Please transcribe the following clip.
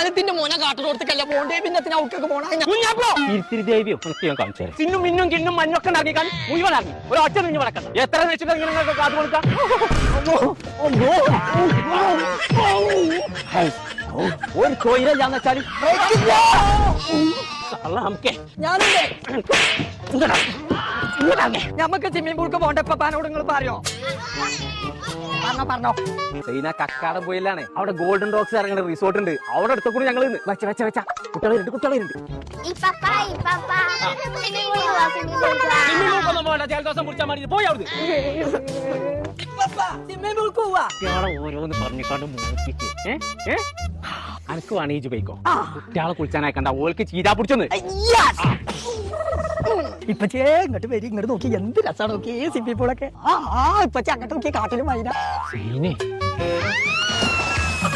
ത്തിന്റെ മോനെ കാട്ടിലോടത്തേക്കല്ല പോണ്ടേ പിന്നെ ഔട്ടൊക്കെ പോണോ ചിന്നും മിന്നും കിന്നും മഞ്ഞൊക്കെ ഉണ്ടാക്കിക്കാൻ മുഴുവനാക്കി ഒരു ഒറ്റ നിഞ്ഞ് വളക്കണം എത്ര വെച്ചിട്ട് ഇങ്ങനെ കാത് കൊടുക്കാം ഒരു തൊഴിലാന്ന് വെച്ചാല് ഞമ്മക്ക് സ്വിമ്മിംഗ് പൂൾക്ക് പോണ്ട പാനോട് നിങ്ങൾ പറയോ പറഞ്ഞോ ചൈന കക്കാടം പോയില്ലാണ് അവിടെ ഗോൾഡൻ റോക്സ് ഇറങ്ങുന്ന റിസോർട്ട് ഉണ്ട് അവിടെ അടുത്ത കൂടി ഞങ്ങൾ വെച്ച കുട്ടികളുണ്ട് ജലദോഷം കുടിച്ചാൽ മതി പോയി അവിടെ ഓരോന്ന് പറഞ്ഞിക്കാണ്ട് മൂപ്പിച്ച് അനക്ക് വേണേജ് പോയിക്കോ കുട്ടികളെ കുളിച്ചാനായിക്കണ്ട ഓൾക്ക് ചീരാ പിടിച്ചെന്ന് ഇപ്പച്ചേ ഇങ്ങോട്ട് വരി ഇങ്ങോട്ട് നോക്കി എന്ത് രസമാണ് നോക്കി സ്വിമ്മിംഗ് പൂളൊക്കെ ഇപ്പച്ചേ അങ്ങോട്ട് നോക്കി കാട്ടിലും വൈന